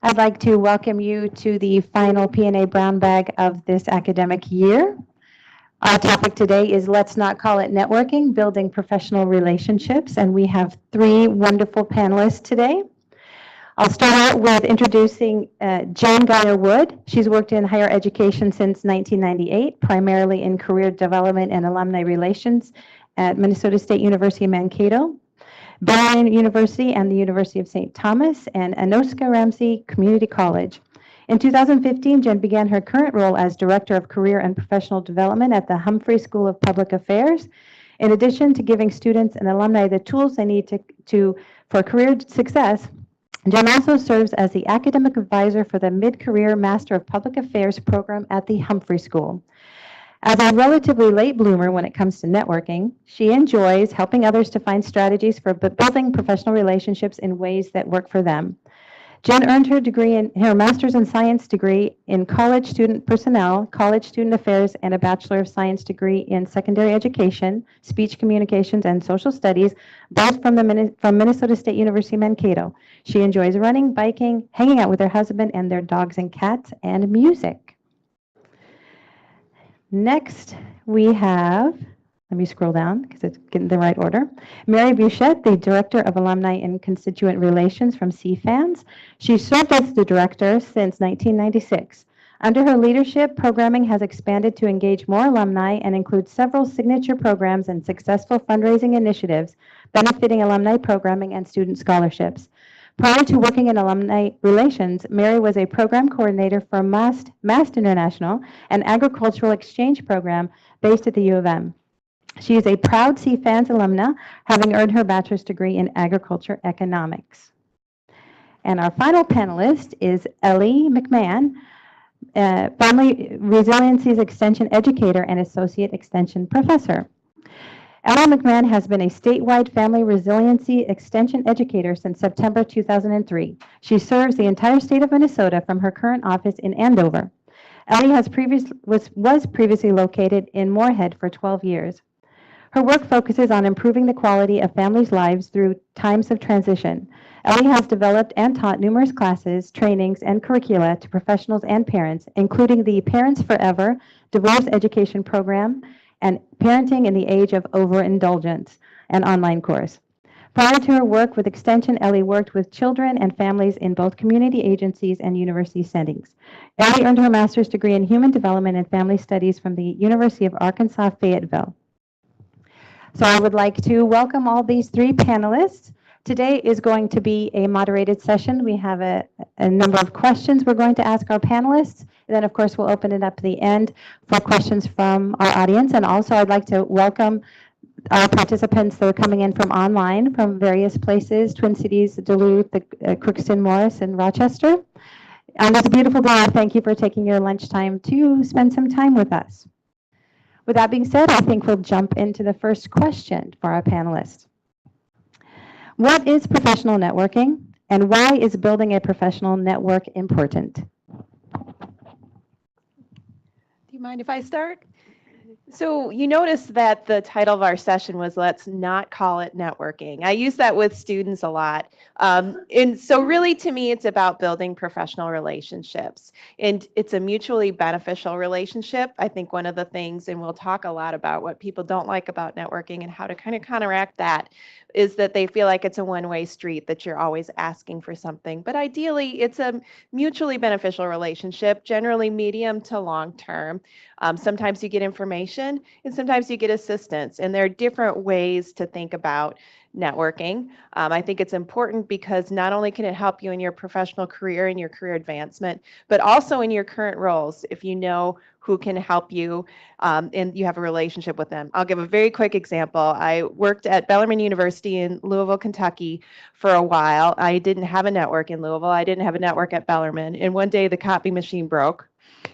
I'd like to welcome you to the final P&A Brownbag of this academic year. Our topic today is Let's Not Call It Networking, Building Professional Relationships, and we have three wonderful panelists today. I'll start out with introducing Jen Geyer-Wood. She's worked in higher education since 1998, primarily in career development and alumni relations at Minnesota State University Mankato, Bellarmine University and the University of St. Thomas, and Anoka Ramsey Community College. In 2015, Jen began her current role as Director of Career and Professional Development at the Humphrey School of Public Affairs. In addition to giving students and alumni the tools they need for career success, Jen also serves as the academic advisor for the Mid-Career Master of Public Affairs program at the Humphrey School. As a relatively late bloomer when it comes to networking, she enjoys helping others to find strategies for building professional relationships in ways that work for them. Jen earned her master's in science degree in college student personnel, college student affairs, and a Bachelor of Science degree in secondary education, speech communications, and social studies, both from Minnesota State University Mankato. She enjoys running, biking, hanging out with her husband and their dogs and cats, and music. Next, we have, let me scroll down because it's getting the right order, Mary Buschette, the Director of Alumni and Constituent Relations from CFANS. She served as the director since 1996. Under her leadership, programming has expanded to engage more alumni and includes several signature programs and successful fundraising initiatives benefiting alumni programming and student scholarships. Prior to working in alumni relations, Mary was a program coordinator for MAST International, an agricultural exchange program based at the U of M. She is a proud CFANS alumna, having earned her bachelor's degree in agriculture economics. And our final panelist is Ellie McCann, Family Resiliency's Extension Educator and Associate Extension Professor. Ellie McCann has been a statewide Family Resiliency Extension Educator since September 2003. She serves the entire state of Minnesota from her current office in Andover. Ellie was previously located in Moorhead for 12 years. Her work focuses on improving the quality of families' lives through times of transition. Ellie has developed and taught numerous classes, trainings, and curricula to professionals and parents, including the Parents Forever Divorce Education Program and Parenting in the Age of Overindulgence, an online course. Prior to her work with Extension, Ellie worked with children and families in both community agencies and university settings. Ellie earned her master's degree in Human Development and Family Studies from the University of Arkansas, Fayetteville. So I would like to welcome all these three panelists. Today is going to be a moderated session. We have a number of questions we're going to ask our panelists. And then, of course, we'll open it up at the end for questions from our audience. And also, I'd like to welcome our participants that are coming in from online from various places, Twin Cities, Duluth, Crookston, Morris, and Rochester. On this beautiful day, thank you for taking your lunchtime to spend some time with us. With that being said, I think we'll jump into the first question for our panelists. What is professional networking, and why is building a professional network important? Do you mind if I start? So you notice that the title of our session was Let's Not Call It Networking. I use that with students a lot. And so really to me, it's about building professional relationships. And it's a mutually beneficial relationship. I think one of the things, and we'll talk a lot about what people don't like about networking and how to kind of counteract that, is that they feel like it's a one-way street, that you're always asking for something. But ideally, it's a mutually beneficial relationship, generally medium to long term. Sometimes you get information and sometimes you get assistance. And there are different ways to think about networking. I think it's important because not only can it help you in your professional career and your career advancement, but also in your current roles, if you know who can help you and you have a relationship with them. I'll give a very quick example. I worked at Bellarmine University in Louisville, Kentucky for a while. I didn't have a network in Louisville. I didn't have a network at Bellarmine. And one day the copy machine broke.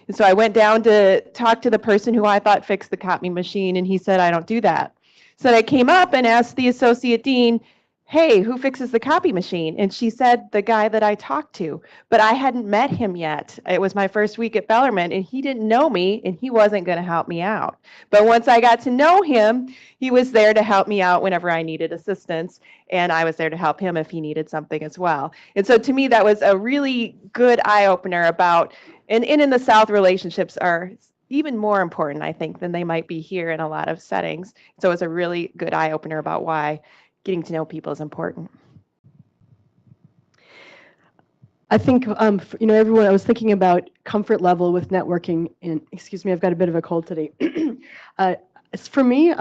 And so I went down to talk to the person who I thought fixed the copy machine, and he said, I don't do that. So I came up and asked the associate dean, hey, who fixes the copy machine? And she said, the guy that I talked to, but I hadn't met him yet. It was my first week at Bellarmine, and he didn't know me, and he wasn't going to help me out. But once I got to know him, he was there to help me out whenever I needed assistance, and I was there to help him if he needed something as well. And so to me, that was a really good eye-opener about, and in the South, relationships are even more important, I think, than they might be here in a lot of settings. So it's a really good eye-opener about why getting to know people is important. I think, everyone, I was thinking about comfort level with networking, and excuse me, I've got a bit of a cold today. For me,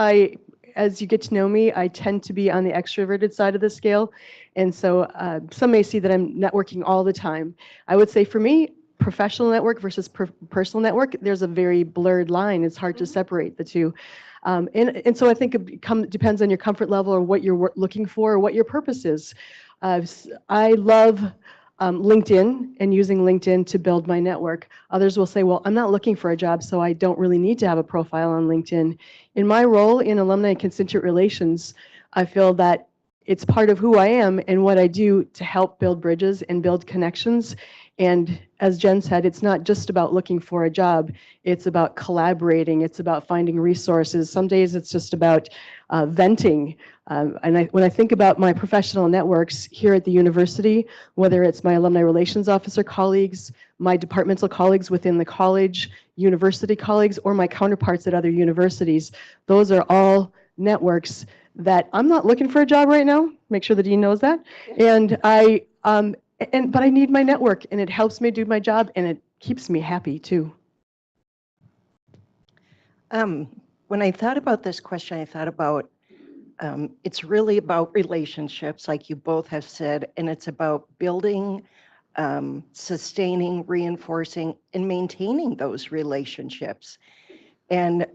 as you get to know me, I tend to be on the extroverted side of the scale. And so some may see that I'm networking all the time. I would say for me, professional network versus personal network, there's a very blurred line. It's hard to separate the two. And so I think it depends on your comfort level or what you're looking for or what your purpose is. I love LinkedIn and using LinkedIn to build my network. Others will say, well, I'm not looking for a job, so I don't really need to have a profile on LinkedIn. In my role in Alumni and Constituent Relations, I feel that it's part of who I am and what I do to help build bridges and build connections. And as Jen said, it's not just about looking for a job. It's about collaborating. It's about finding resources. Some days it's just about venting. And when I think about my professional networks here at the university, whether it's my alumni relations officer colleagues, my departmental colleagues within the college, university colleagues, or my counterparts at other universities, those are all networks that I'm not looking for a job right now. Make sure the dean knows that. And but I need my network, and it helps me do my job, and it keeps me happy too. When I thought about this question, I thought about it's really about relationships, like you both have said, and it's about building, sustaining, reinforcing, and maintaining those relationships. And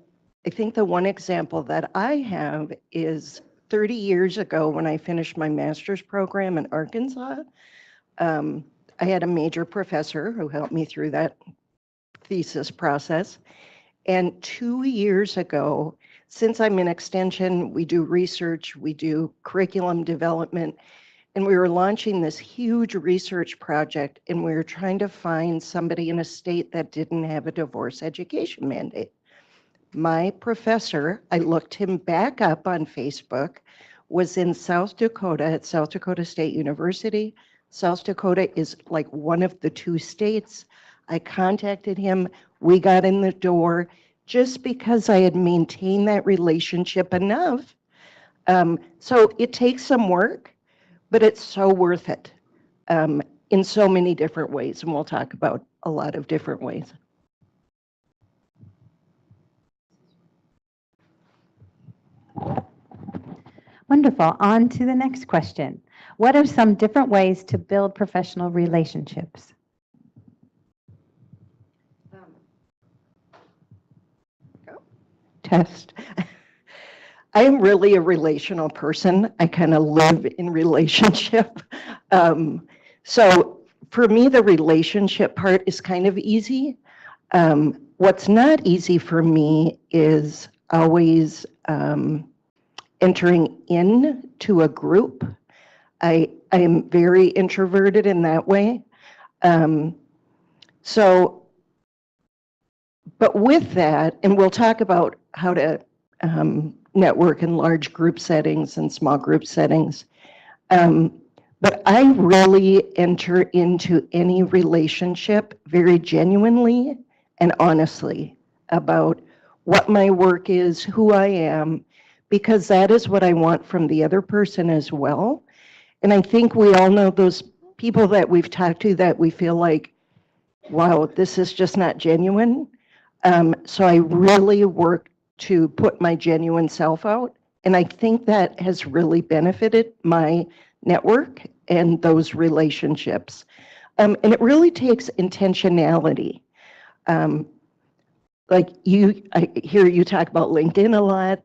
I think the one example that I have is 30 years ago when I finished my master's program in Arkansas. I had a major professor who helped me through that thesis process. And 2 years ago, since I'm in extension, we do research, we do curriculum development, and we were launching this huge research project, and we were trying to find somebody in a state that didn't have a divorce education mandate. My professor, I looked him back up on Facebook, was in South Dakota at South Dakota State University. South Dakota is like one of the 2 states. I contacted him. We got in the door just because I had maintained that relationship enough. So it takes some work, but it's so worth it in so many different ways. And we'll talk about a lot of different ways. Wonderful. On to the next question. What are some different ways to build professional relationships? Test. I am really a relational person. I kind of live in relationship. So for me, the relationship part is kind of easy. What's not easy for me is always entering into a group. I am very introverted in that way. But with that, and we'll talk about how to network in large group settings and small group settings. But I really enter into any relationship very genuinely and honestly about what my work is, who I am, because that is what I want from the other person as well. And I think we all know those people that we've talked to that we feel like, wow, this is just not genuine. So I really work to put my genuine self out. And I think that has really benefited my network and those relationships. And it really takes intentionality. Like I hear you talk about LinkedIn a lot.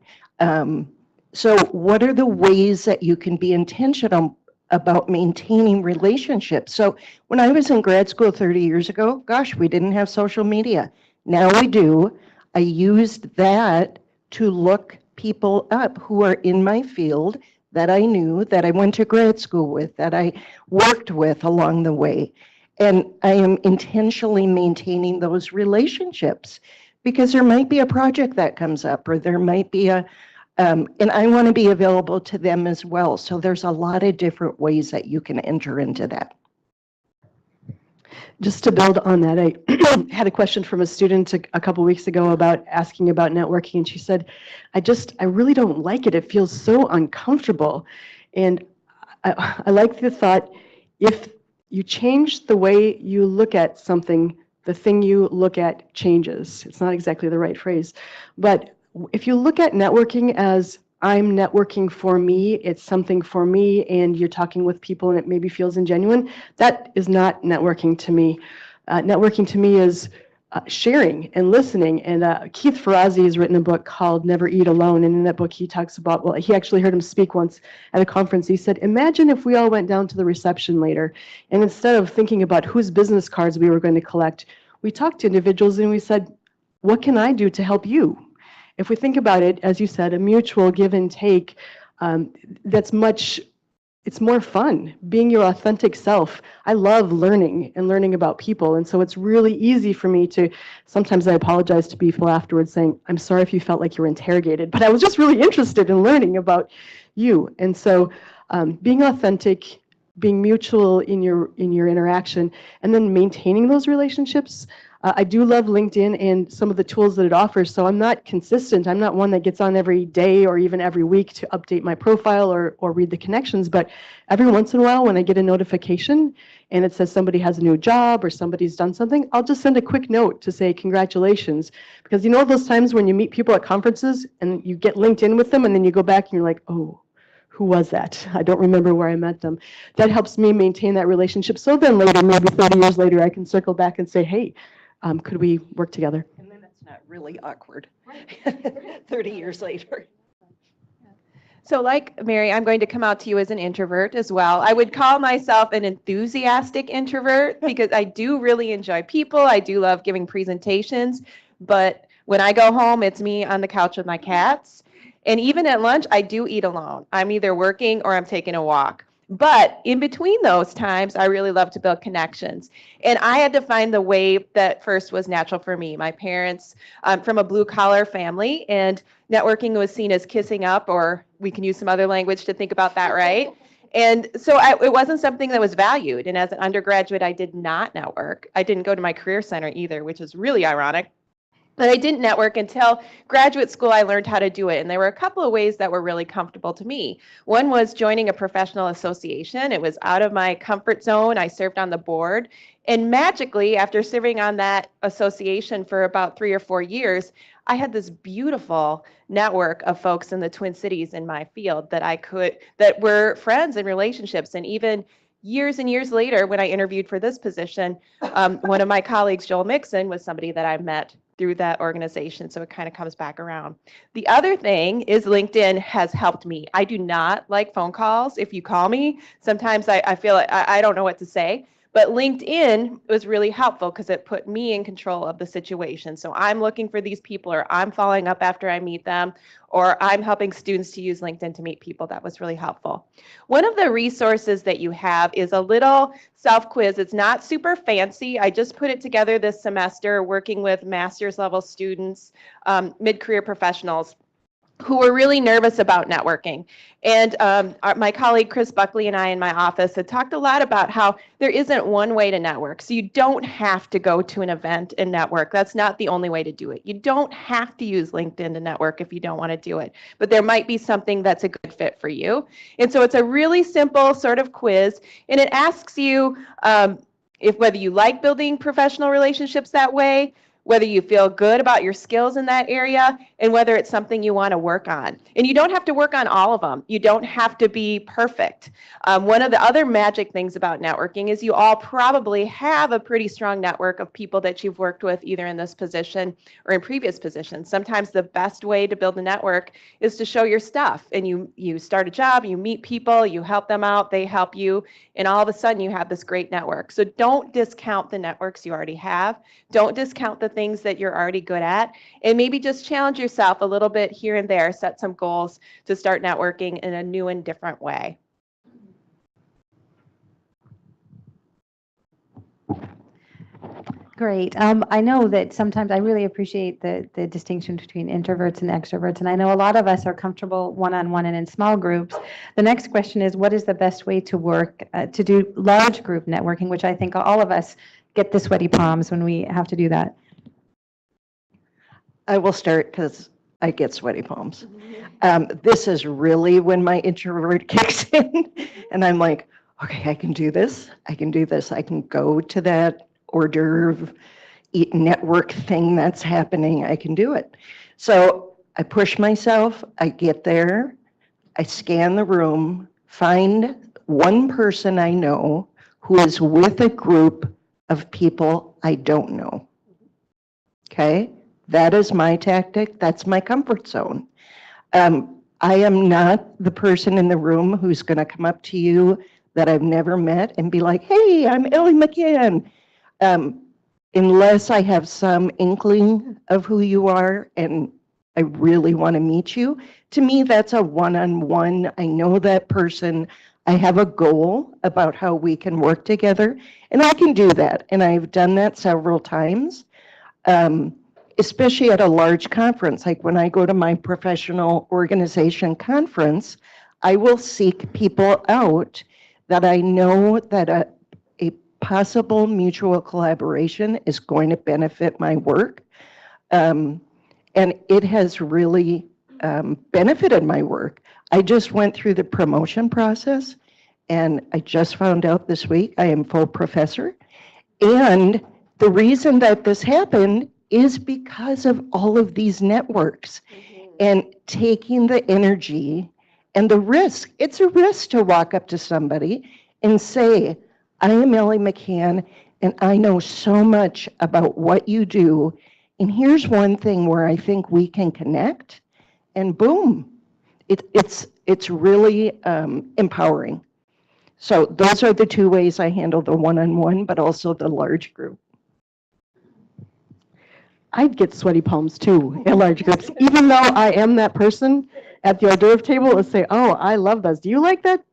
So what are the ways that you can be intentional about maintaining relationships? So when I was in grad school 30 years ago, gosh, we didn't have social media. Now we do. I used that to look people up who are in my field that I knew, that I went to grad school with, that I worked with along the way. And I am intentionally maintaining those relationships because there might be a project that comes up, or there might be and I want to be available to them as well. So there's a lot of different ways that you can enter into that. Just to build on that, I had a question from a student a couple weeks ago about asking about networking, and she said, I really don't like it. It feels so uncomfortable. And I like the thought, if you change the way you look at something, the thing you look at changes. It's not exactly the right phrase, but if you look at networking as I'm networking for me, it's something for me, and you're talking with people and it maybe feels ingenuine, that is not networking to me. Networking to me is sharing and listening. And Keith Ferrazzi has written a book called Never Eat Alone. And in that book, he talks about, well, he actually heard him speak once at a conference. He said, imagine if we all went down to the reception later, and instead of thinking about whose business cards we were going to collect, we talked to individuals and we said, what can I do to help you? If we think about it, as you said, a mutual give and take, it's more fun, being your authentic self. I love learning and learning about people. And so it's really easy for me to, sometimes I apologize to people afterwards saying, I'm sorry if you felt like you were interrogated, but I was just really interested in learning about you. And so being authentic, being mutual in your interaction, and then maintaining those relationships. I do love LinkedIn and some of the tools that it offers, so I'm not consistent. I'm not one that gets on every day or even every week to update my profile or read the connections, but every once in a while when I get a notification and it says somebody has a new job or somebody's done something, I'll just send a quick note to say congratulations. Because you know those times when you meet people at conferences and you get LinkedIn with them and then you go back and you're like, oh, who was that? I don't remember where I met them. That helps me maintain that relationship. So then later, maybe 30 years later, I can circle back and say, hey, could we work together? And then it's not really awkward 30 years later. So like Mary, I'm going to come out to you as an introvert as well. I would call myself an enthusiastic introvert because I do really enjoy people. I do love giving presentations, but when I go home, it's me on the couch with my cats. And even at lunch, I do eat alone. I'm either working or I'm taking a walk. But in between those times, I really love to build connections. And I had to find the way that first was natural for me. My parents, from a blue collar family, and networking was seen as kissing up, or we can use some other language to think about that, right? And so it wasn't something that was valued. And as an undergraduate, I did not network. I didn't go to my career center either, which is really ironic. But I didn't network until graduate school. I learned how to do it. And there were a couple of ways that were really comfortable to me. One was joining a professional association. It was out of my comfort zone. I served on the board. And magically, after serving on that association for about 3 or 4 years, I had this beautiful network of folks in the Twin Cities in my field that were friends and relationships. And even years and years later, when I interviewed for this position, one of my colleagues, Joel Mixon, was somebody that I met through that organization. So it kind of comes back around. The other thing is LinkedIn has helped me. I do not like phone calls. If you call me, sometimes I feel like I don't know what to say. But LinkedIn was really helpful because it put me in control of the situation. So I'm looking for these people, or I'm following up after I meet them, or I'm helping students to use LinkedIn to meet people. That was really helpful. One of the resources that you have is a little self-quiz. It's not super fancy. I just put it together this semester working with master's level students, mid-career professionals who were really nervous about networking. And my colleague Chris Buckley and I in my office had talked a lot about how there isn't one way to network. So you don't have to go to an event and network. That's not the only way to do it. You don't have to use LinkedIn to network if you don't want to do it. But there might be something that's a good fit for you. And so it's a really simple sort of quiz. And it asks you whether you like building professional relationships that way, whether you feel good about your skills in that area, and whether it's something you want to work on. And you don't have to work on all of them. You don't have to be perfect. One of the other magic things about networking is you all probably have a pretty strong network of people that you've worked with either in this position or in previous positions. Sometimes the best way to build a network is to show your stuff, and you start a job, you meet people, you help them out, they help you, and all of a sudden you have this great network. So don't discount the networks you already have. Don't discount the things that you're already good at, and maybe just challenge yourself a little bit here and there, set some goals to start networking in a new and different way. Great. I know that sometimes I really appreciate the distinction between introverts and extroverts, and I know a lot of us are comfortable one-on-one and in small groups. The next question is, what is the best way to work to do large group networking, which I think all of us get the sweaty palms when we have to do that. I will start because I get sweaty palms. This is really when my introvert kicks in, and I'm like, okay, I can do this. I can do this. I can go to that hors d'oeuvre network thing that's happening. I can do it. So I push myself. I get there. I scan the room, find one person I know who is with a group of people I don't know. Okay? That is my tactic. That's my comfort zone. I am not the person in the room who's going to come up to you that I've never met and be like, hey, I'm Ellie McCann. Unless I have some inkling of who you are and I really want to meet you. To me, that's a one-on-one. I know that person. I have a goal about how we can work together, and I can do that. And I've done that several times, especially at a large conference. Like when I go to my professional organization conference, I will seek people out that I know that a possible mutual collaboration is going to benefit my work. And it has really benefited my work. I just went through the promotion process, and I just found out this week I am full professor. And the reason that this happened is because of all of these networks and taking the energy and the risk. It's a risk to walk up to somebody and say, I am Ellie McCann, and I know so much about what you do. And here's one thing where I think we can connect, and boom, it's really empowering. So those are the two ways I handle the one-on-one, but also the large group. I'd get sweaty palms too in large groups, even though I am that person at the hors d'oeuvre table will say, oh, I love those. Do you like that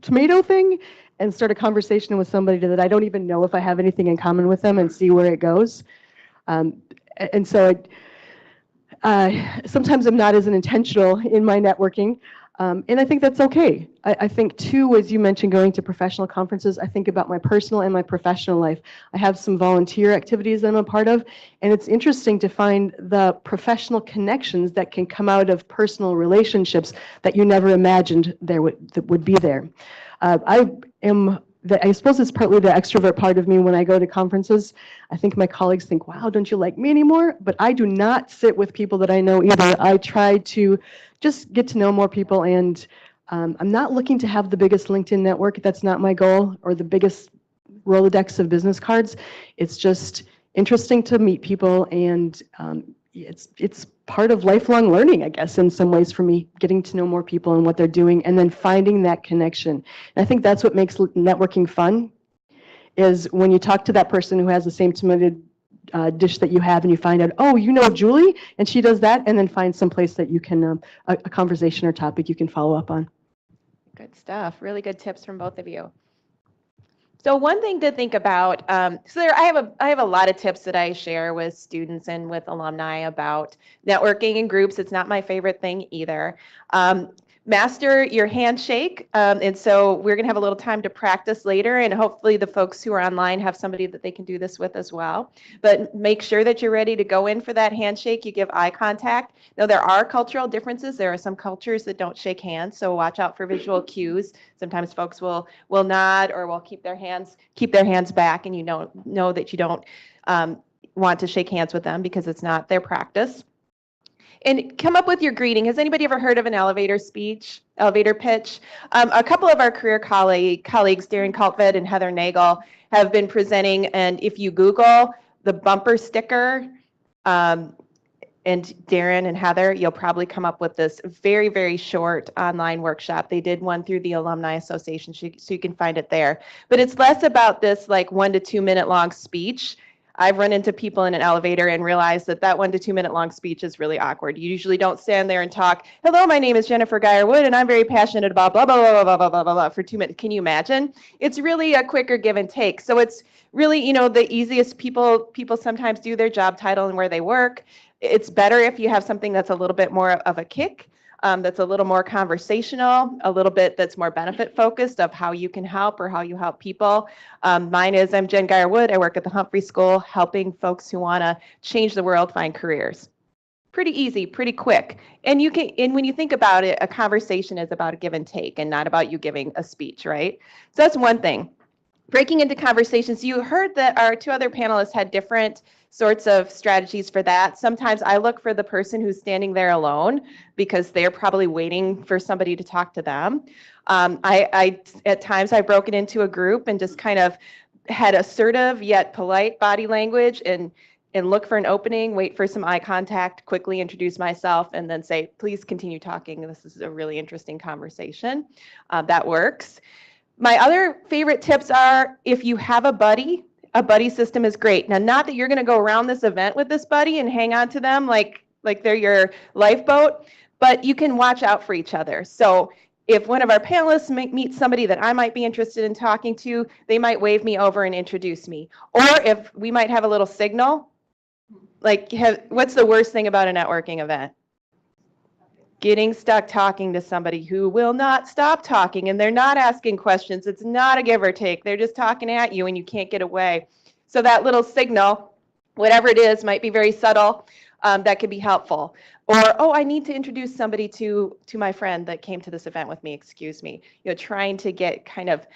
tomato thing? And start a conversation with somebody that I don't even know if I have anything in common with them and see where it goes. And so sometimes I'm not as intentional in my networking. And I think that's okay. I think too, as you mentioned, going to professional conferences, I think about my personal and my professional life. I have some volunteer activities that I'm a part of, and it's interesting to find the professional connections that can come out of personal relationships that you never imagined that would be there. I suppose it's partly the extrovert part of me when I go to conferences. I think my colleagues think, wow, don't you like me anymore? But I do not sit with people that I know either. I try to just get to know more people, and I'm not looking to have the biggest LinkedIn network. That's not my goal, or the biggest Rolodex of business cards. It's just interesting to meet people, and it's part of lifelong learning, I guess, in some ways for me, getting to know more people and what they're doing, and then finding that connection. And I think that's what makes networking fun, is when you talk to that person who has the same tomato dish that you have, and you find out, oh, you know Julie, and she does that, and then find some place that you can, a conversation or topic you can follow up on. Good stuff. Really good tips from both of you. So one thing to think about, I have a lot of tips that I share with students and with alumni about networking in groups. It's not my favorite thing either. Master your handshake, and so we're going to have a little time to practice later, and hopefully the folks who are online have somebody that they can do this with as well. But make sure that you're ready to go in for that handshake. You give eye contact. Now, there are cultural differences. There are some cultures that don't shake hands, so watch out for visual cues. Sometimes folks will nod or will keep their hands back, and you know that you don't want to shake hands with them because it's not their practice. And come up with your greeting. Has anybody ever heard of an elevator pitch? A couple of our career colleagues, Darren Kaltved and Heather Nagel, have been presenting, and if you Google the bumper sticker, and Darren and Heather, you'll probably come up with this very, very short online workshop. They did one through the Alumni Association, so you can find it there. But it's less about this like 1 to 2 minute long speech. I've run into people in an elevator and realized that that 1 to 2 minute long speech is really awkward. You usually don't stand there and talk, hello, my name is Jennifer Geyer-Wood and I'm very passionate about blah, blah, blah, blah, blah, blah, blah, blah, for 2 minutes. Can you imagine? It's really a quicker give and take. So it's really, the easiest people sometimes do their job title and where they work. It's better if you have something that's a little bit more of a kick. That's a little more conversational, a little bit that's more benefit focused of how you can help or how you help people. Mine is, I'm Jen Geyer-Wood. I work at the Humphrey School helping folks who want to change the world find careers. Pretty easy, pretty quick. And when you think about it, a conversation is about a give and take and not about you giving a speech, right? So that's one thing. Breaking into conversations, you heard that our 2 other panelists had different sorts of strategies for that. Sometimes I look for the person who's standing there alone because they're probably waiting for somebody to talk to them. At times I've broken into a group and just kind of had assertive yet polite body language and look for an opening, wait for some eye contact, quickly introduce myself, and then say, please continue talking. This is a really interesting conversation. That works. My other favorite tips are if you have a buddy system is great. Now, not that you're going to go around this event with this buddy and hang on to them like they're your lifeboat, but you can watch out for each other. So if one of our panelists meets somebody that I might be interested in talking to, they might wave me over and introduce me. Or if we might have a little signal, what's the worst thing about a networking event? Getting stuck talking to somebody who will not stop talking and they're not asking questions. It's not a give or take. They're just talking at you and you can't get away. So that little signal, whatever it is, might be very subtle. That could be helpful. Or, oh, I need to introduce somebody to my friend that came to this event with me, excuse me. Trying to get kind of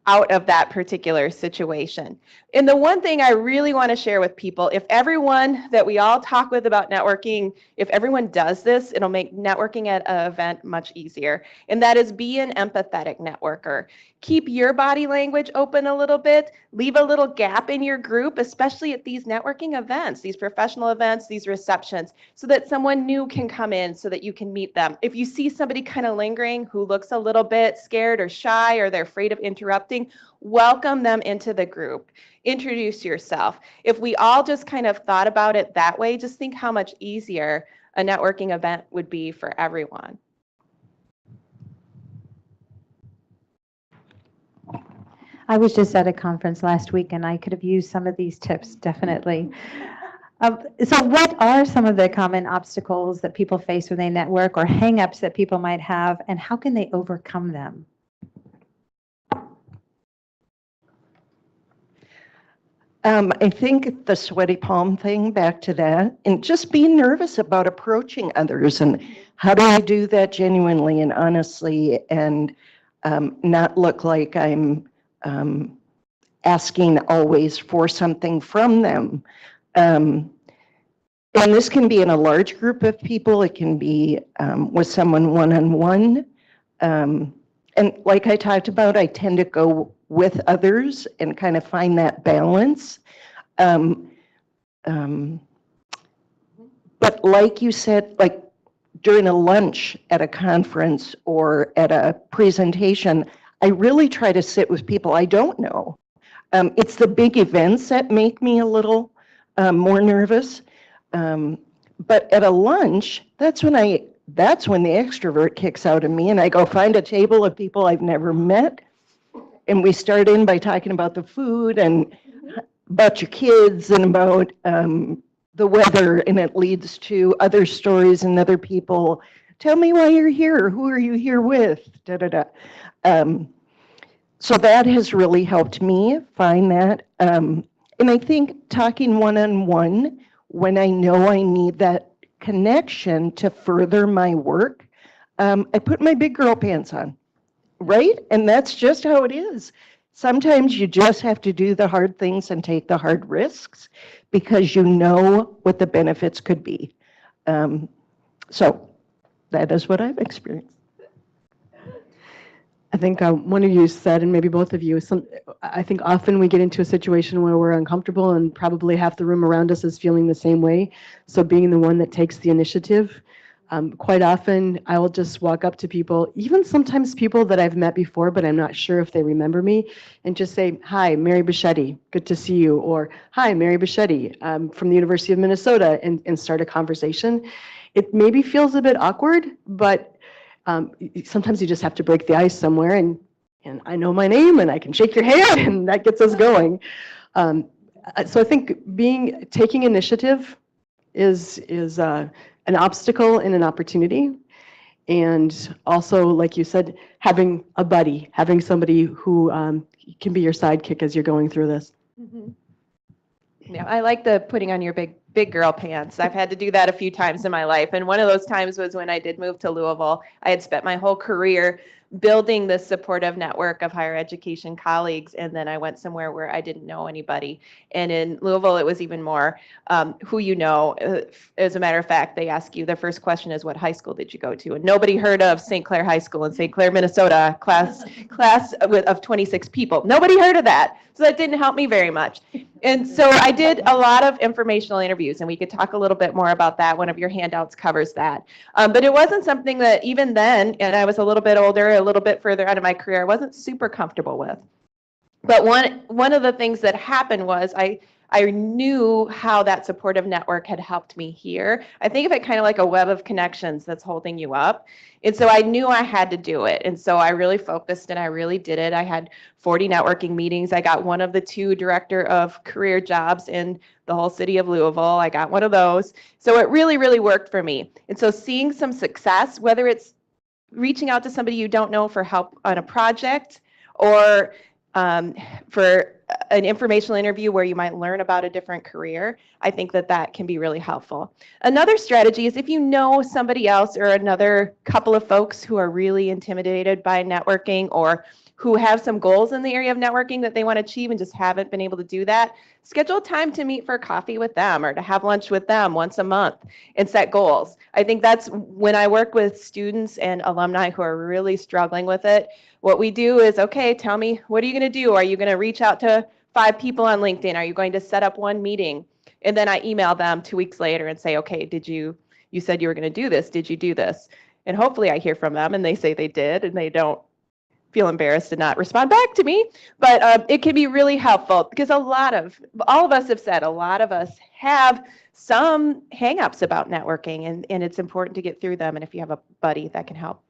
out of that particular situation. And the one thing I really want to share with people, if everyone that we all talk with about networking, if everyone does this, it'll make networking at an event much easier. And that is be an empathetic networker. Keep your body language open a little bit, leave a little gap in your group, especially at these networking events, these professional events, these receptions, so that someone new can come in so that you can meet them. If you see somebody kind of lingering who looks a little bit scared or shy or they're afraid of interrupting, welcome them into the group. Introduce yourself. If we all just kind of thought about it that way, just think how much easier a networking event would be for everyone. I was just at a conference last week and I could have used some of these tips, definitely. So what are some of the common obstacles that people face when they network or hang-ups that people might have, and how can they overcome them? I think the sweaty palm thing, back to that, and just being nervous about approaching others and how do I do that genuinely and honestly and not look like I'm asking always for something from them. And this can be in a large group of people. It can be with someone one-on-one. And like I talked about, I tend to go with others and kind of find that balance. But like you said, like during a lunch at a conference or at a presentation, I really try to sit with people I don't know. It's the big events that make me a little more nervous. But at a lunch, that's when the extrovert kicks out of me and I go find a table of people I've never met. And we start in by talking about the food and about your kids and about the weather, and it leads to other stories and other people. Tell me why you're here. Who are you here with? Da, da, da. So that has really helped me find that. And I think talking one-on-one, when I know I need that connection to further my work, I put my big girl pants on, right? And that's just how it is. Sometimes you just have to do the hard things and take the hard risks because you know what the benefits could be. So that is what I've experienced. I think one of you said, and maybe both of you, I think often we get into a situation where we're uncomfortable and probably half the room around us is feeling the same way. So being the one that takes the initiative Quite often, I will just walk up to people, even sometimes people that I've met before, but I'm not sure if they remember me, and just say, "Hi, Mary Buschette, good to see you," or "Hi, Mary Buschette, from the University of Minnesota," and start a conversation. It maybe feels a bit awkward, but sometimes you just have to break the ice somewhere, and I know my name, and I can shake your hand, and that gets us going. So I think taking initiative is an obstacle and an opportunity. And also, like you said, having a buddy, having somebody who can be your sidekick as you're going through this. Mm-hmm. Yeah, I like the putting on your big girl pants. I've had to do that a few times in my life. And one of those times was when I did move to Louisville. I had spent my whole career building this supportive network of higher education colleagues. And then I went somewhere where I didn't know anybody. And in Louisville, it was even more who you know. As a matter of fact, they ask you, the first question is, what high school did you go to? And nobody heard of St. Clair High School in St. Clair, Minnesota, class of 26 people. Nobody heard of that. So that didn't help me very much. And so I did a lot of informational interviews, and we could talk a little bit more about that. One of your handouts covers that. But it wasn't something that even then, and I was a little bit older, a little bit further out of my career, I wasn't super comfortable with. But one of the things that happened was I knew how that supportive network had helped me here. I think of it kind of like a web of connections that's holding you up. And so I knew I had to do it. And so I really focused and I really did it. I had 40 networking meetings. I got one of the 2 director of career jobs in the whole city of Louisville. I got one of those. So it really, really worked for me. And so seeing some success, whether it's reaching out to somebody you don't know for help on a project or for an informational interview where you might learn about a different career, I think that can be really helpful. Another strategy is if you know somebody else or another couple of folks who are really intimidated by networking or who have some goals in the area of networking that they want to achieve and just haven't been able to do that, schedule time to meet for coffee with them or to have lunch with them once a month and set goals. I think that's when I work with students and alumni who are really struggling with it. What we do is, okay, tell me, what are you going to do? Are you going to reach out to 5 people on LinkedIn? Are you going to set up one meeting? And then I email them 2 weeks later and say, okay, you said you were going to do this. Did you do this? And hopefully I hear from them and they say they did and they don't feel embarrassed to not respond back to me. But it can be really helpful because all of us have said, a lot of us have some hangups about networking and it's important to get through them. And if you have a buddy, that can help.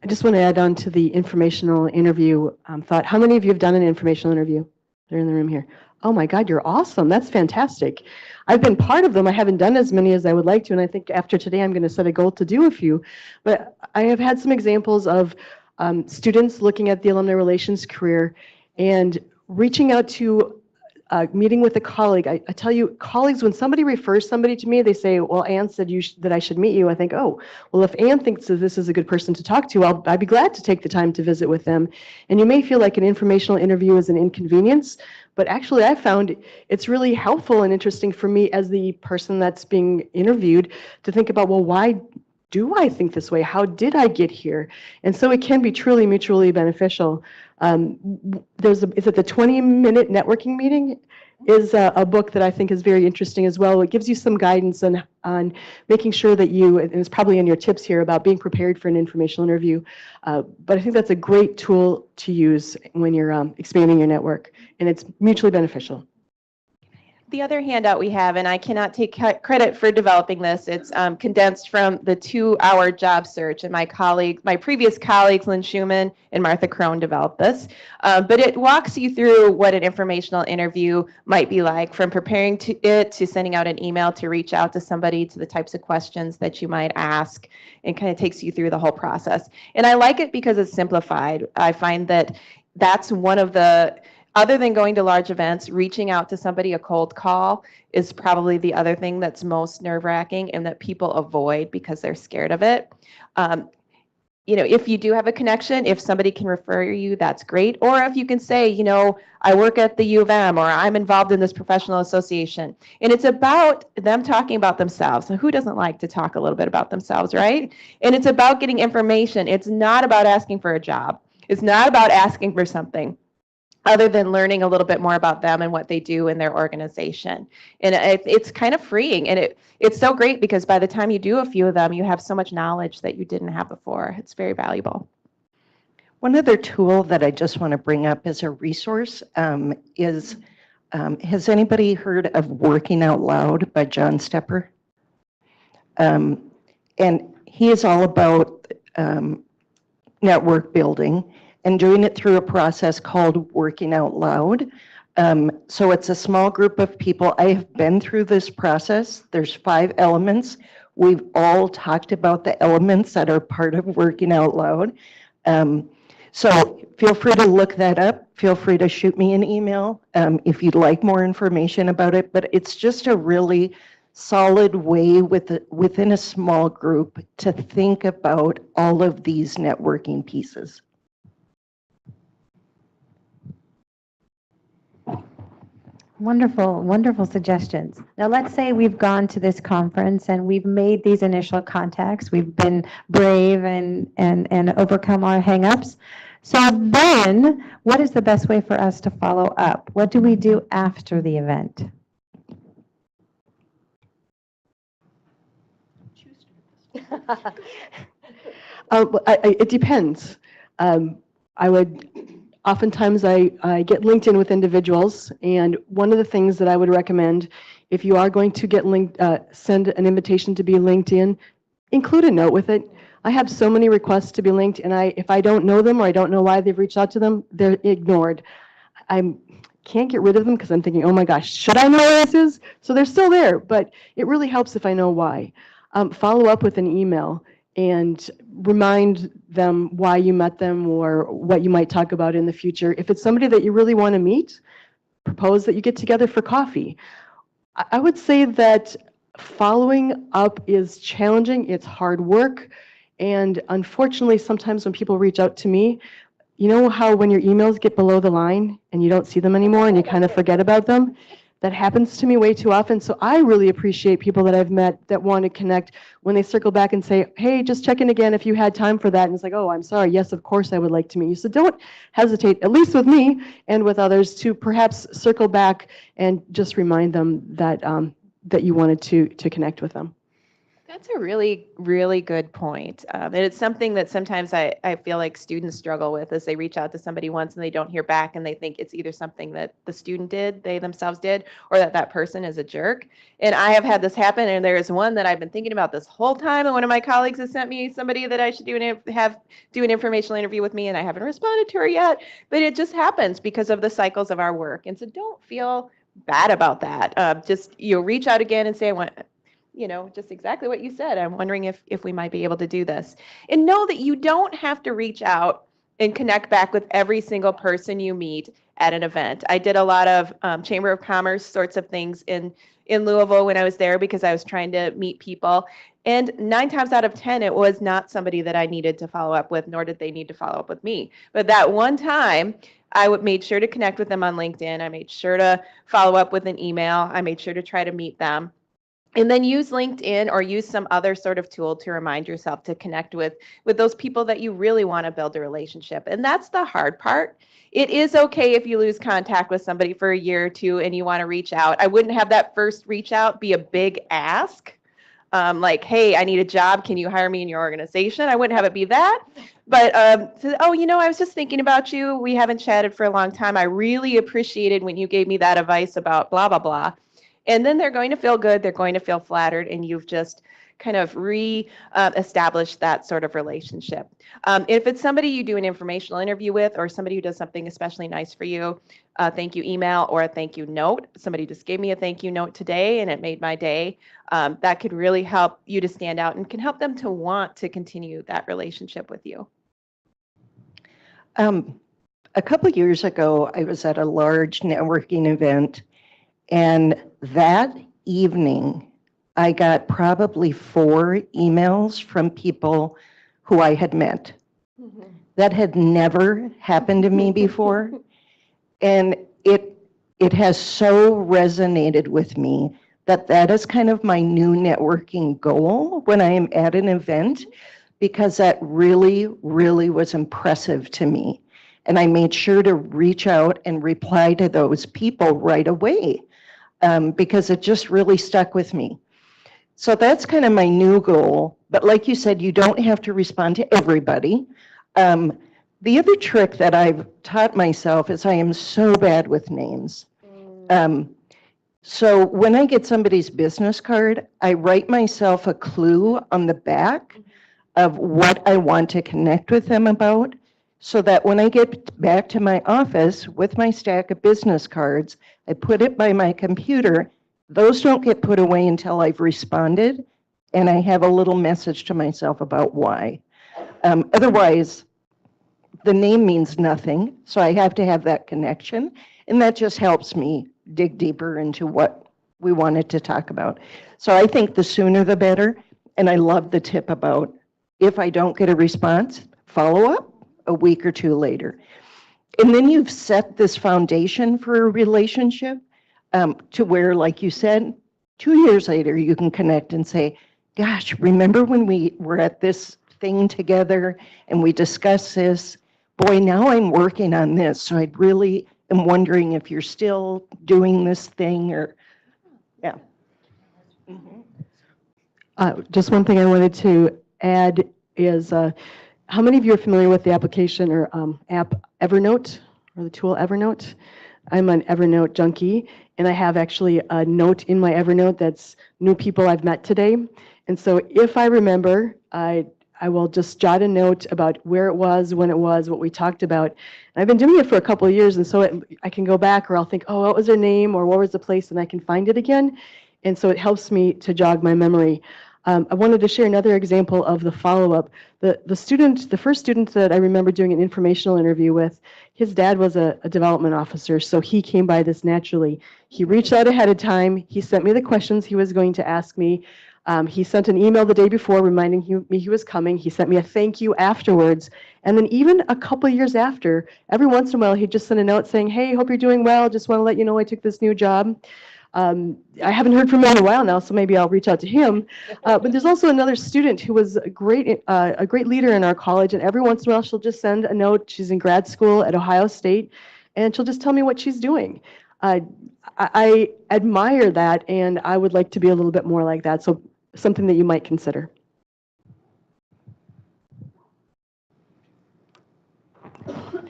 I just want to add on to the informational interview thought. How many of you have done an informational interview? They're in the room here. Oh my God, you're awesome. That's fantastic. I've been part of them. I haven't done as many as I would like to. And I think after today, I'm going to set a goal to do a few. But I have had some examples of students looking at the alumni relations career and reaching out to meeting with a colleague. I tell you, colleagues, when somebody refers somebody to me, they say, well, Ann said that I should meet you. I think, oh, well, if Ann thinks that this is a good person to talk to, I'd be glad to take the time to visit with them. And you may feel like an informational interview is an inconvenience, but actually I found it's really helpful and interesting for me as the person that's being interviewed to think about, well, why do I think this way? How did I get here? And so it can be truly mutually beneficial. Is it the 20-minute networking meeting? Is a book that I think is very interesting as well. It gives you some guidance on making sure that and it's probably in your tips here about being prepared for an informational interview. But I think that's a great tool to use when you're expanding your network, and it's mutually beneficial. The other handout we have, and I cannot take credit for developing this, it's condensed from the 2-hour job search, and my previous colleagues, Lynn Schumann and Martha Crone, developed this. But it walks you through what an informational interview might be like, from preparing to sending out an email to reach out to somebody, to the types of questions that you might ask, and kind of takes you through the whole process. And I like it because it's simplified. I find that that's one of the, other than going to large events, reaching out to somebody, a cold call, is probably the other thing that's most nerve-wracking and that people avoid because they're scared of it. If you do have a connection, if somebody can refer you, that's great. Or if you can say, I work at the U of M, or I'm involved in this professional association. And it's about them talking about themselves. So who doesn't like to talk a little bit about themselves, right? And it's about getting information. It's not about asking for a job. It's not about asking for something. other than learning a little bit more about them and what they do in their organization. And it's kind of freeing, and it's so great because by the time you do a few of them, you have so much knowledge that you didn't have before. It's very valuable. One other tool that I just want to bring up as a resource is, has anybody heard of Working Out Loud by John Stepper? And he is all about network building and doing it through a process called Working Out Loud. So it's a small group of people. I have been through this process. There's 5 elements. We've all talked about the elements that are part of Working Out Loud. So feel free to look that up. Feel free to shoot me an email if you'd like more information about it. But it's just a really solid way within a small group to think about all of these networking pieces. Wonderful, wonderful suggestions. Now, let's say we've gone to this conference and we've made these initial contacts. We've been brave and overcome our hangups. So then, what is the best way for us to follow up? What do we do after the event? It depends. Oftentimes I get linked in with individuals, and one of the things that I would recommend, if you are going to get linked, send an invitation to be linked in, include a note with it. I have so many requests to be linked, and if I don't know them or I don't know why they've reached out to them, they're ignored. I can't get rid of them because I'm thinking, oh my gosh, should I know where this is? So they're still there, but it really helps if I know why. Follow up with an email and remind them why you met them or what you might talk about in the future. If it's somebody that you really want to meet, propose that you get together for coffee. I would say that following up is challenging, it's hard work, and unfortunately, sometimes when people reach out to me, you know how when your emails get below the line and you don't see them anymore and you kind of forget about them? That happens to me way too often. So I really appreciate people that I've met that want to connect when they circle back and say, hey, just check in again if you had time for that. And it's like, oh, I'm sorry. Yes, of course I would like to meet you. So don't hesitate, at least with me and with others, to perhaps circle back and just remind them that, that you wanted to connect with them. That's a really, really good point. And it's something that sometimes I feel like students struggle with as they reach out to somebody once and they don't hear back and they think it's either something that the student did, they themselves did, or that person is a jerk. And I have had this happen, and there is one that I've been thinking about this whole time, and one of my colleagues has sent me somebody that I should do an informational interview with me, and I haven't responded to her yet, but it just happens because of the cycles of our work. And so don't feel bad about that. Just reach out again and say, I want, just exactly what you said. I'm wondering if we might be able to do this. And know that you don't have to reach out and connect back with every single person you meet at an event. I did a lot of Chamber of Commerce sorts of things in Louisville when I was there because I was trying to meet people. And 9 times out of 10, it was not somebody that I needed to follow up with, nor did they need to follow up with me. But that one time, I made sure to connect with them on LinkedIn. I made sure to follow up with an email. I made sure to try to meet them. And then use LinkedIn or use some other sort of tool to remind yourself to connect with those people that you really want to build a relationship. And that's the hard part. It is okay if you lose contact with somebody for a year or two and you want to reach out. I wouldn't have that first reach out be a big ask. Like, hey, I need a job. Can you hire me in your organization? I wouldn't have it be that. But, oh, I was just thinking about you. We haven't chatted for a long time. I really appreciated when you gave me that advice about blah, blah, blah. And then they're going to feel good. They're going to feel flattered. And you've just kind of established that sort of relationship. If it's somebody you do an informational interview with or somebody who does something especially nice for you, a thank you email or a thank you note. Somebody just gave me a thank you note today and it made my day. That could really help you to stand out and can help them to want to continue that relationship with you. A couple of years ago, I was at a large networking event, and that evening, I got probably 4 emails from people who I had met. Mm-hmm. That had never happened to me before. And it has so resonated with me that is kind of my new networking goal when I am at an event, because that really, really was impressive to me. And I made sure to reach out and reply to those people right away because it just really stuck with me. So that's kind of my new goal. But like you said, you don't have to respond to everybody. The other trick that I've taught myself is I am so bad with names. So when I get somebody's business card, I write myself a clue on the back of what I want to connect with them about, so that when I get back to my office with my stack of business cards, I put it by my computer. Those don't get put away until I've responded, and I have a little message to myself about why. Otherwise, the name means nothing, so I have to have that connection, and that just helps me dig deeper into what we wanted to talk about. So I think the sooner the better, and I love the tip about if I don't get a response, follow up a week or two later. And then you've set this foundation for a relationship to where, like you said, 2 years later, you can connect and say, gosh, remember when we were at this thing together and we discussed this? Boy, now I'm working on this, so I really am wondering if you're still doing this thing or, yeah. Just one thing I wanted to add is, how many of you are familiar with the application or app Evernote, or the tool Evernote? I'm an Evernote junkie, and I have actually a note in my Evernote that's new people I've met today. And so if I remember, I will just jot a note about where it was, when it was, what we talked about. And I've been doing it for a couple of years, and so I can go back, or I'll think, oh, what was their name, or what was the place, and I can find it again. And so it helps me to jog my memory. I wanted to share another example of the follow-up. The first student that I remember doing an informational interview with, his dad was a development officer, so he came by this naturally. He reached out ahead of time. He sent me the questions he was going to ask me. He sent an email the day before reminding me he was coming. He sent me a thank you afterwards. And then even a couple of years after, every once in a while, he'd just send a note saying, hey, hope you're doing well. Just want to let you know I took this new job. I haven't heard from him in a while now, so maybe I'll reach out to him. But there's also another student who was a great leader in our college, and every once in a while she'll just send a note. She's in grad school at Ohio State, and she'll just tell me what she's doing. I admire that, and I would like to be a little bit more like that, so something that you might consider.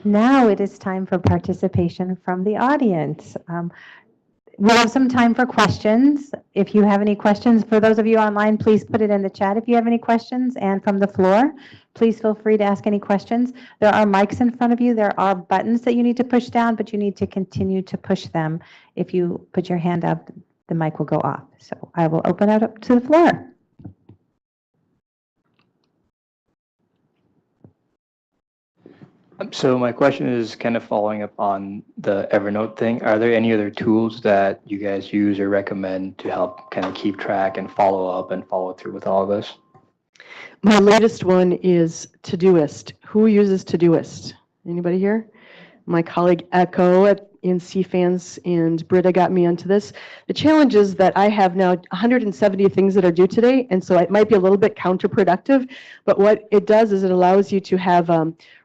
Now it is time for participation from the audience. We'll have some time for questions. If you have any questions, for those of you online, please put it in the chat if you have any questions. And from the floor, please feel free to ask any questions. There are mics in front of you. There are buttons that you need to push down, but you need to continue to push them. If you put your hand up, the mic will go off. So I will open it up to the floor. So my question is kind of following up on the Evernote thing. Are there any other tools that you guys use or recommend to help kind of keep track and follow up and follow through with all of this? My latest one is Todoist. Who uses Todoist? Anybody here? My colleague Echo in CFANS and Britta got me onto this. The challenge is that I have now 170 things that are due today, and so it might be a little bit counterproductive, but what it does is it allows you to have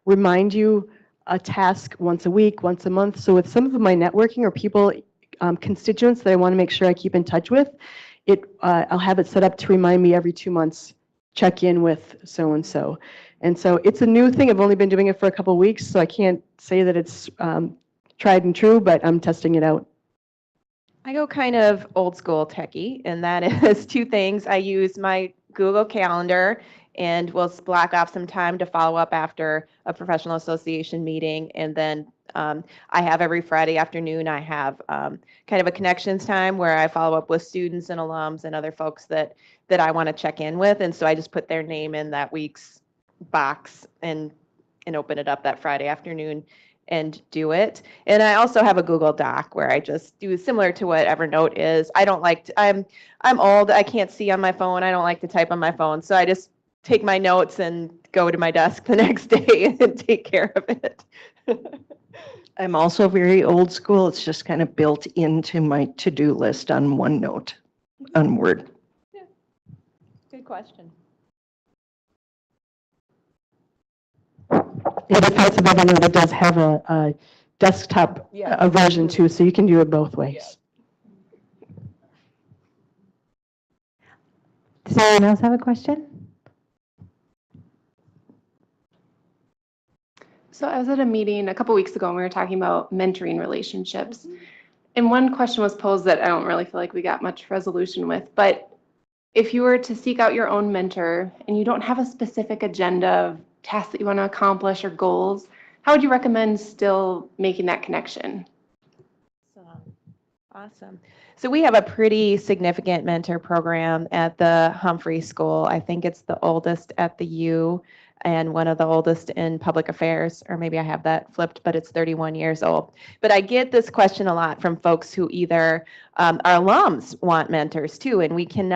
remind you a task once a week, once a month. So with some of my networking or people, constituents that I want to make sure I keep in touch with, I'll have it set up to remind me every 2 months, check in with so-and-so. And so it's a new thing. I've only been doing it for a couple of weeks, so I can't say that it's tried and true, but I'm testing it out. I go kind of old school techie, and that is two things. I use my Google Calendar, and we'll block off some time to follow up after a professional association meeting. And then I have every Friday afternoon, I have kind of a connections time where I follow up with students and alums and other folks that I want to check in with. And so I just put their name in that week's box and open it up that Friday afternoon and do it. And I also have a Google Doc where I just do similar to what Evernote is. I don't like to, I'm old, I can't see on my phone. I don't like to type on my phone. So I just take my notes and go to my desk the next day and take care of it. I'm also very old school. It's just kind of built into my to-do list on OneNote, on Word. Yeah. Good question. the parts of Evernote does have a desktop a version too, so you can do it both ways. Does anyone else have a question? So I was at a meeting a couple weeks ago and we were talking about mentoring relationships. And one question was posed that I don't really feel like we got much resolution with, but if you were to seek out your own mentor and you don't have a specific agenda of tasks that you want to accomplish or goals, how would you recommend still making that connection? Awesome. So we have a pretty significant mentor program at the Humphrey School. I think it's the oldest at the U and one of the oldest in public affairs, or maybe I have that flipped, but it's 31 years old. But I get this question a lot from folks who either our alums want mentors too, and we don't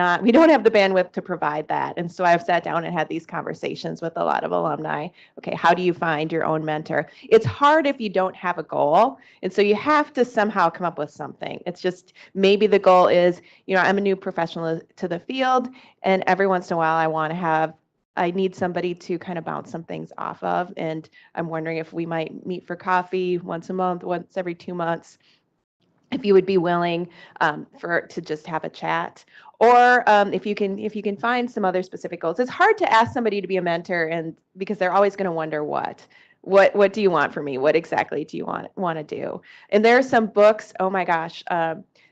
have the bandwidth to provide that. And so I've sat down and had these conversations with a lot of alumni. Okay, how do you find your own mentor? It's hard if you don't have a goal. And so you have to somehow come up with something. It's just maybe the goal is, I'm a new professional to the field, and every once in a while I need somebody to kind of bounce some things off of. And I'm wondering if we might meet for coffee once a month, once every 2 months, if you would be willing to just have a chat, or if you can find some other specific goals. It's hard to ask somebody to be a mentor, and because they're always going to wonder what do you want from me? What exactly do you want to do? And there are some books. Oh my gosh.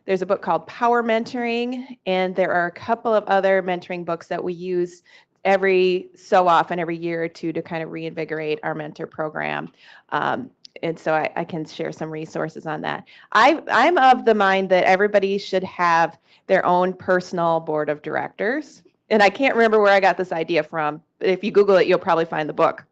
There's a book called Power Mentoring, and there are a couple of other mentoring books that we use every so often, every year or two, to kind of reinvigorate our mentor program. And so I can share some resources on that. I'm of the mind that everybody should have their own personal board of directors. And I can't remember where I got this idea from, but if you Google it, you'll probably find the book.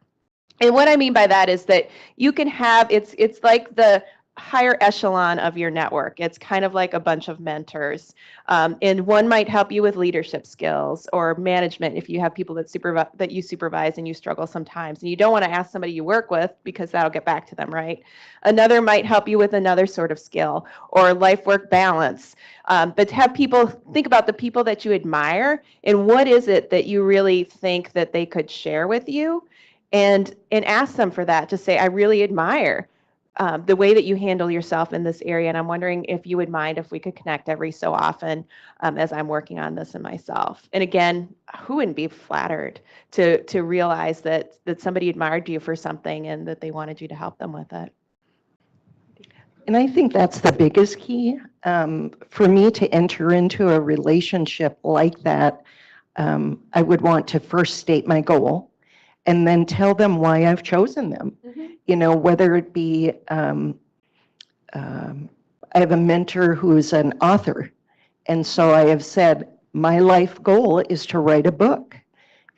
And what I mean by that is that you can have, it's like the higher echelon of your network. It's kind of like a bunch of mentors. And one might help you with leadership skills or management if you have people that you supervise and you struggle sometimes. And you don't want to ask somebody you work with because that'll get back to them, right? Another might help you with another sort of skill or life-work balance. But to have people think about the people that you admire and what is it that you really think that they could share with you, and ask them for that, to say, I really admire the way that you handle yourself in this area, and I'm wondering if you would mind if we could connect every so often as I'm working on this in myself. And again, who wouldn't be flattered to realize that somebody admired you for something and that they wanted you to help them with it? And I think that's the biggest key. For me to enter into a relationship like that, I would want to first state my goal and then tell them why I've chosen them. Whether it be, I have a mentor who's an author. And so I have said, my life goal is to write a book.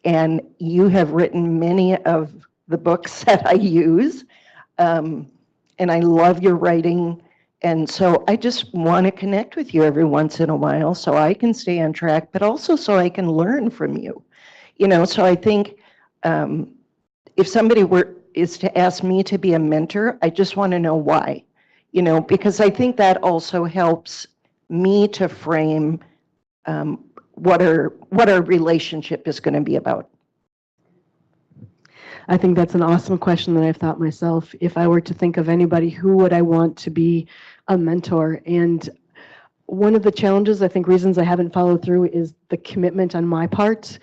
And you have written many of the books that I use. And I love your writing. And so I just want to connect with you every once in a while so I can stay on track, but also so I can learn from you. So I think if somebody is to ask me to be a mentor, I just want to know why, because I think that also helps me to frame what our relationship is going to be about. I think that's an awesome question that I've thought myself. If I were to think of anybody, who would I want to be a mentor? And one of the challenges, I think reasons I haven't followed through, is the commitment on my part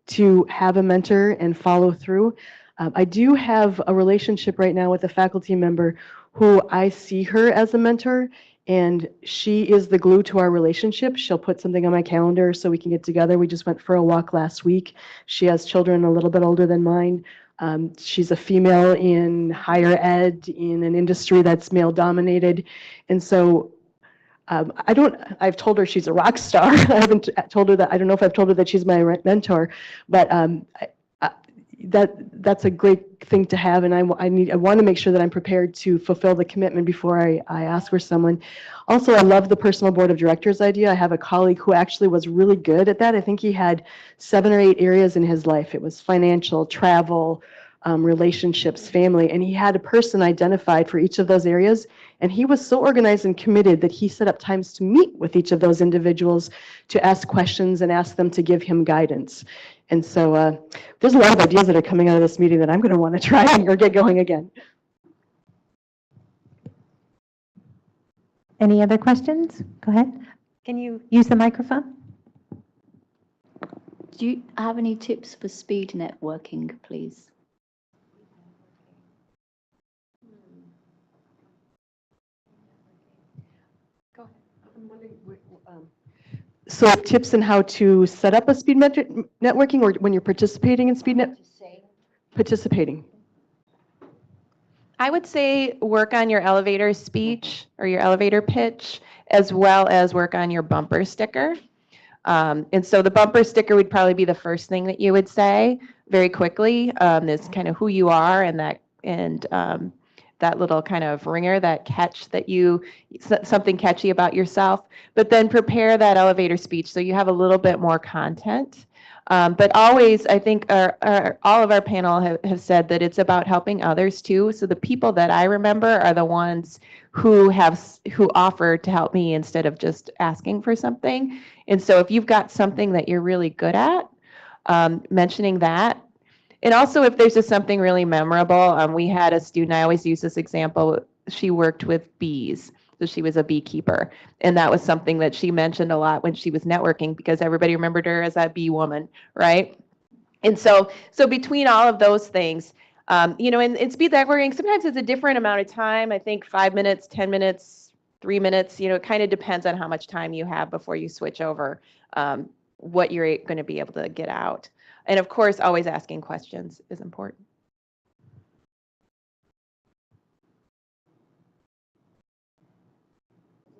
to have a mentor and follow through. I do have a relationship right now with a faculty member who I see her as a mentor, and she is the glue to our relationship. She'll put something on my calendar so we can get together. We just went for a walk last week. She has children a little bit older than mine. She's a female in higher ed, in an industry that's male dominated. And so I've told her she's a rock star. I haven't told her that. I don't know if I've told her that she's my mentor, but that's a great thing to have, and I want to make sure that I'm prepared to fulfill the commitment before I ask for someone. Also, I love the personal board of directors idea. I have a colleague who actually was really good at that. I think he had 7 or 8 areas in his life. It was financial, travel, relationships, family, and he had a person identified for each of those areas. And he was so organized and committed that he set up times to meet with each of those individuals to ask questions and ask them to give him guidance. And so there's a lot of ideas that are coming out of this meeting that I'm going to want to try or get going again. Any other questions? Go ahead. Can you use the microphone? Do you have any tips for speed networking, please? Go ahead. I'm wondering, so tips on how to set up a speed networking, or when you're participating in participating. I would say work on your elevator speech or your elevator pitch, as well as work on your bumper sticker. And so the bumper sticker would probably be the first thing that you would say very quickly. Is kind of who you are, and that little kind of ringer, that catch that something catchy about yourself. But then prepare that elevator speech so you have a little bit more content. But always, I think all of our panel have said that it's about helping others too. So the people that I remember are the ones who offer to help me instead of just asking for something. And so if you've got something that you're really good at, mentioning that. And also if there's just something really memorable, we had a student, I always use this example, she worked with bees. So she was a beekeeper. And that was something that she mentioned a lot when she was networking, because everybody remembered her as that bee woman, right? And so between all of those things, and speed networking, sometimes it's a different amount of time. I think 5 minutes, 10 minutes, 3 minutes, it kind of depends on how much time you have before you switch over, what you're going to be able to get out. And of course, always asking questions is important.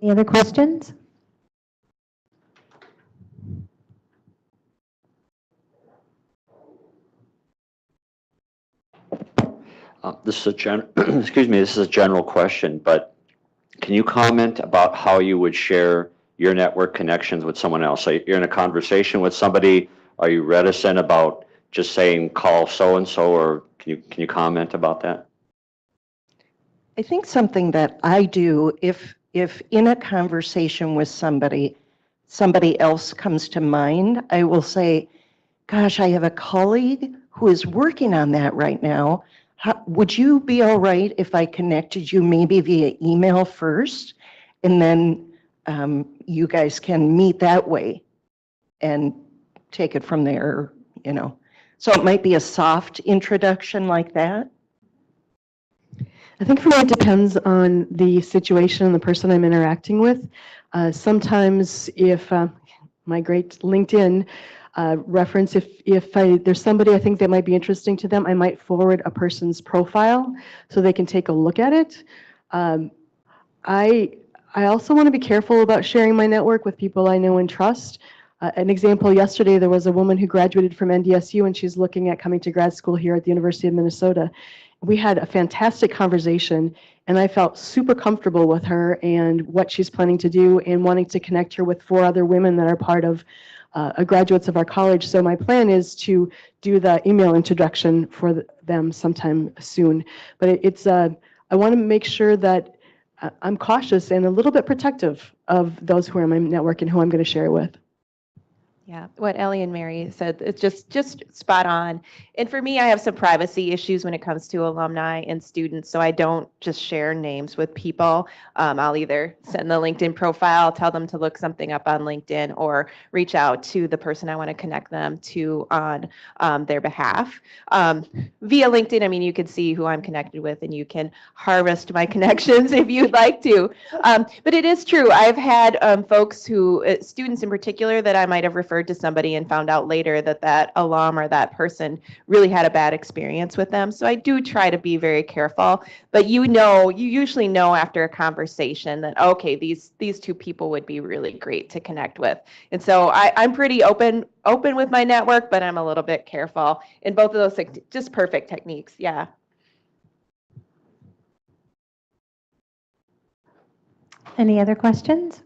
Any other questions? This is this is a general question, but can you comment about how you would share your network connections with someone else? So you're in a conversation with somebody. Are you reticent about just saying call so-and-so, or can you comment about that? I think something that I do, if in a conversation with somebody else comes to mind, I will say, gosh, I have a colleague who is working on that right now. Would you be all right if I connected you maybe via email first, and then you guys can meet that way and take it from there, So it might be a soft introduction like that. I think for me, it depends on the situation and the person I'm interacting with. Sometimes if my great LinkedIn reference, if there's somebody I think that might be interesting to them, I might forward a person's profile so they can take a look at it. I also want to be careful about sharing my network with people I know and trust. An example, yesterday there was a woman who graduated from NDSU and she's looking at coming to grad school here at the University of Minnesota. We had a fantastic conversation and I felt super comfortable with her and what she's planning to do, and wanting to connect her with 4 other women that are part of graduates of our college. So my plan is to do the email introduction for them sometime soon. But I want to make sure that I'm cautious and a little bit protective of those who are in my network and who I'm going to share it with. Yeah, what Ellie and Mary said, it's just spot on. And for me, I have some privacy issues when it comes to alumni and students, so I don't just share names with people. I'll either send the LinkedIn profile, tell them to look something up on LinkedIn, or reach out to the person I want to connect them to on their behalf. Via LinkedIn, I mean, you can see who I'm connected with, and you can harvest my connections if you'd like to. But it is true. I've had folks students in particular, that I might have referred to somebody and found out later that alum or that person really had a bad experience with them. So I do try to be very careful, but you usually know after a conversation that, okay, these 2 people would be really great to connect with. And so I'm pretty open with my network, but I'm a little bit careful in both of those things. Just perfect techniques. Yeah. Any other questions?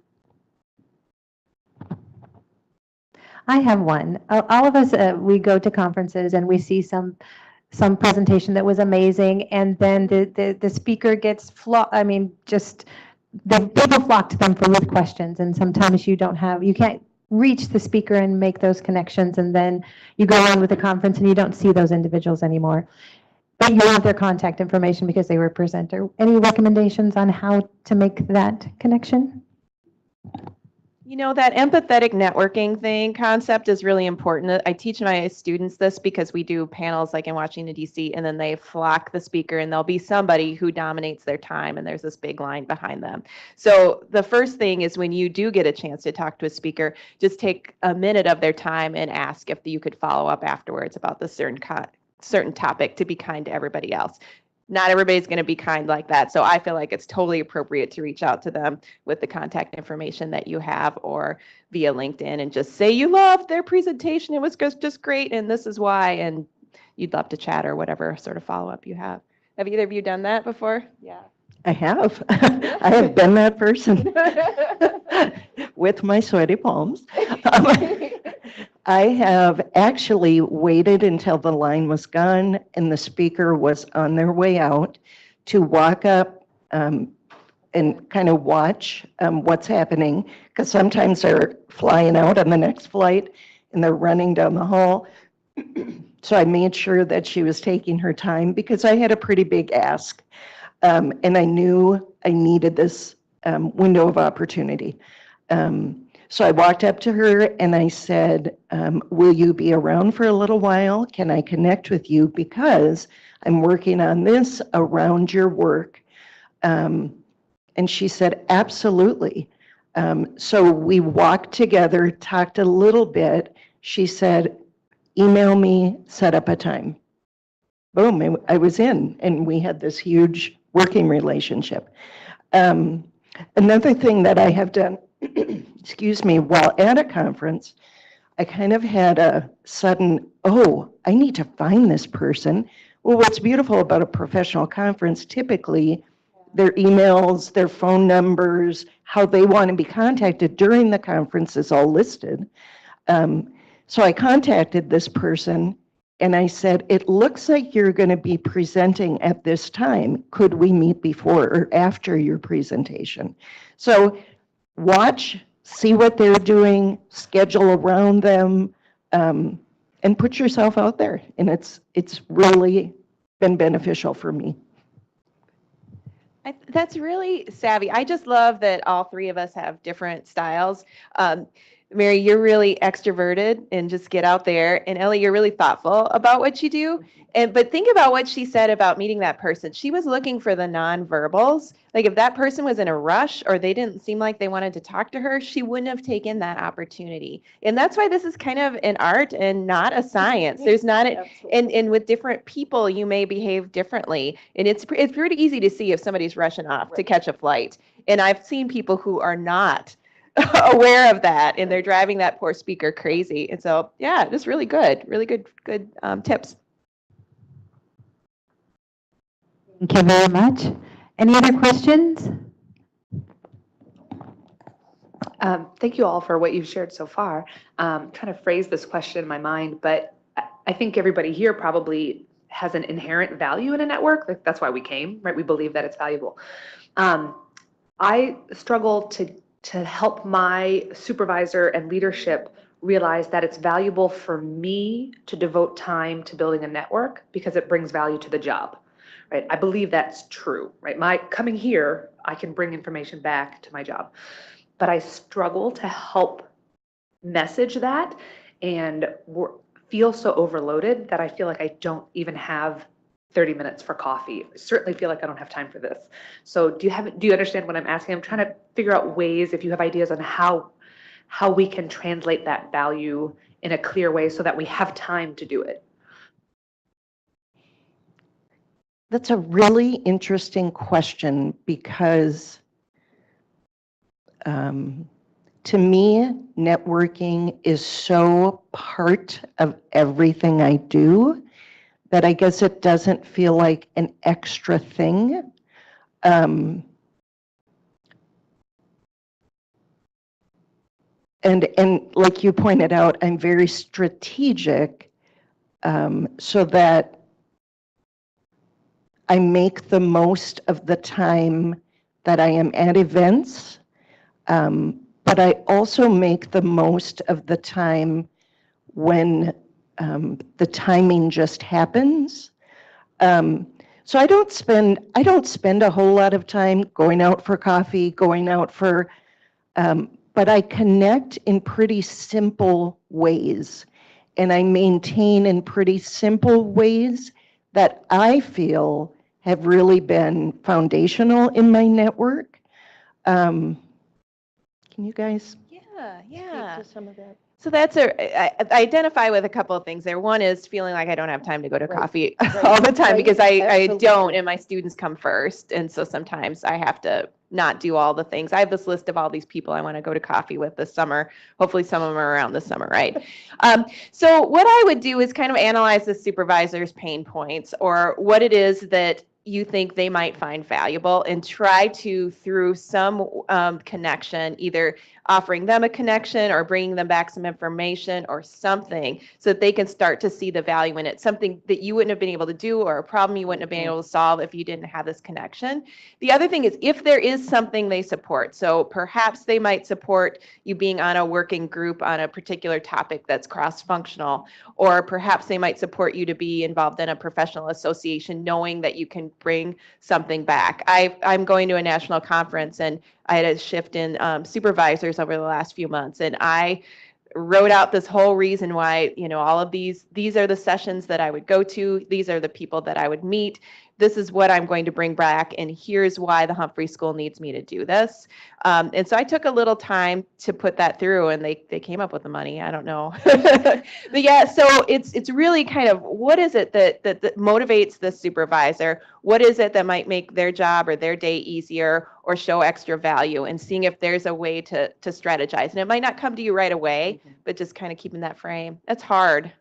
I have one. All of us, we go to conferences and we see some some presentation that was amazing, and then the speaker gets just the people flock to them with questions, and sometimes you can't reach the speaker and make those connections, and then you go on with the conference and you don't see those individuals anymore. But you have their contact information because they were a presenter. Any recommendations on how to make that connection? You know, that empathetic networking concept is really important. I teach my students this because we do panels like in Washington, D.C., and then they flock the speaker, and there'll be somebody who dominates their time, and there's this big line behind them. So the first thing is, when you do get a chance to talk to a speaker, just take a minute of their time and ask if you could follow up afterwards about the certain topic, to be kind to everybody else. Not everybody's going to be kind like that. So I feel like it's totally appropriate to reach out to them with the contact information that you have, or via LinkedIn, and just say you loved their presentation. It was just great, and this is why, and you'd love to chat, or whatever sort of follow-up you have. Have either of you done that before? Yeah. I have. I have been that person with my sweaty palms. I have actually waited until the line was gone and the speaker was on their way out to walk up and kind of watch what's happening, because sometimes they're flying out on the next flight and they're running down the hall. So I made sure that she was taking her time, because I had a pretty big ask. And I knew I needed this window of opportunity. So I walked up to her and I said, will you be around for a little while? Can I connect with you? Because I'm working on this around your work. And she said, absolutely. So we walked together, talked a little bit. She said, email me, set up a time. Boom, I was in, and we had this huge working relationship. Another thing that I have done, excuse me, while at a conference, I kind of had a sudden, oh, I need to find this person. Well, what's beautiful about a professional conference, typically their emails, their phone numbers, how they want to be contacted during the conference is all listed. So I contacted this person and I said, it looks like you're going to be presenting at this time. Could we meet before or after your presentation? So watch, see what they're doing, schedule around them, and put yourself out there. And it's really been beneficial for me. That's really savvy. I just love that all three of us have different styles. Mary, you're really extroverted and just get out there. And Ellie, you're really thoughtful about what you do. But think about what she said about meeting that person. She was looking for the nonverbals. Like, if that person was in a rush or they didn't seem like they wanted to talk to her, she wouldn't have taken that opportunity. And that's why this is kind of an art and not a science. There's not, and with different people, you may behave differently. And it's pretty easy to see if somebody's rushing off to catch a flight. And I've seen people who are not aware of that, and they're driving that poor speaker crazy. And so, yeah, just really good tips. Thank you very much. Any other questions? Thank you all for what you've shared so far. Trying to phrase this question in my mind, but I think everybody here probably has an inherent value in a network. That's why we came, right? We believe that it's valuable. I struggle to help my supervisor and leadership realize that it's valuable for me to devote time to building a network because it brings value to the job, right? I believe that's true, right? My coming here, I can bring information back to my job, but I struggle to help message that and feel so overloaded that I feel like I don't even have 30 minutes for coffee. I certainly feel like I don't have time for this. So do you understand what I'm asking? I'm trying to figure out ways, if you have ideas on how we can translate that value in a clear way so that we have time to do it. That's a really interesting question, because to me, networking is so part of everything I do that I guess it doesn't feel like an extra thing. And like you pointed out, I'm very strategic so that I make the most of the time that I am at events, but I also make the most of the time when the timing just happens. So I don't spend a whole lot of time going out for coffee, but I connect in pretty simple ways, and I maintain in pretty simple ways that I feel have really been foundational in my network. Can you guys Yeah. speak to some of that? So I identify with a couple of things there. One is feeling like I don't have time to go to Right. coffee Right. all the time Right. because I Absolutely. don't, and my students come first. And so sometimes I have to not do all the things. I have this list of all these people I want to go to coffee with this summer. Hopefully some of them are around this summer, right? So what I would do is kind of analyze the supervisor's pain points or what it is that you think they might find valuable and try to, through some connection, either offering them a connection or bringing them back some information or something so that they can start to see the value in it, something that you wouldn't have been able to do or a problem you wouldn't have been able to solve if you didn't have this connection. The other thing is if there is something they support, so perhaps they might support you being on a working group on a particular topic that's cross-functional, or perhaps they might support you to be involved in a professional association knowing that you can bring something back. I'm going to a national conference and I had a shift in supervisors over the last few months, and I wrote out this whole reason why, all of these are the sessions that I would go to. These are the people that I would meet. This is what I'm going to bring back, and here's why the Humphrey School needs me to do this. And so I took a little time to put that through, and they came up with the money. I don't know. But yeah, so it's really kind of what is it that motivates the supervisor? What is it that might make their job or their day easier or show extra value, and seeing if there's a way to strategize. And it might not come to you right away, but just kind of keeping that frame. That's hard.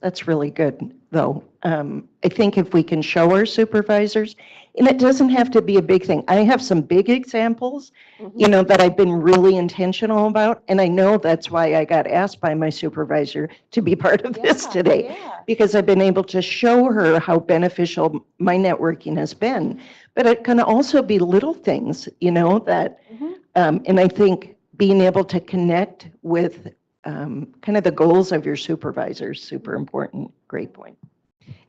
That's really good, though. I think if we can show our supervisors, and it doesn't have to be a big thing. I have some big examples, that I've been really intentional about, and I know that's why I got asked by my supervisor to be part of this today, because I've been able to show her how beneficial my networking has been. But it can also be little things, that, and I think being able to connect with kind of the goals of your supervisors, super important. Great point.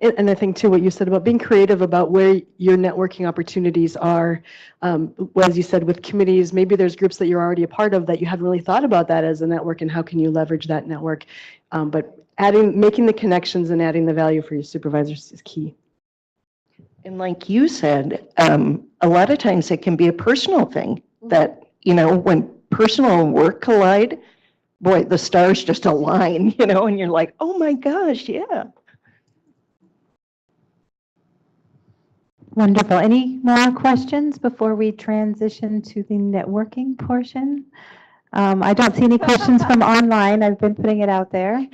And I think too, what you said about being creative about where your networking opportunities are, as you said, with committees, maybe there's groups that you're already a part of that you haven't really thought about that as a network and how can you leverage that network. But making the connections and adding the value for your supervisors is key. And like you said, a lot of times it can be a personal thing that, when personal and work collide, boy, the stars just align, and you're like, oh my gosh, yeah. Wonderful. Any more questions before we transition to the networking portion? I don't see any questions from online. I've been putting it out there.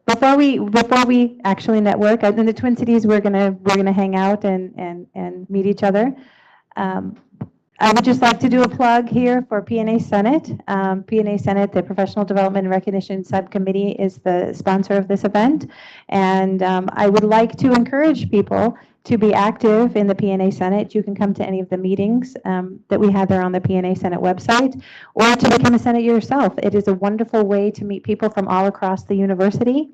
Before we actually network, in the Twin Cities, we're gonna hang out and meet each other. I would just like to do a plug here for P&A Senate. P&A Senate, the Professional Development and Recognition Subcommittee, is the sponsor of this event. And I would like to encourage people to be active in the P&A Senate. You can come to any of the meetings that we have there on the P&A Senate website, or to become a Senate yourself. It is a wonderful way to meet people from all across the university,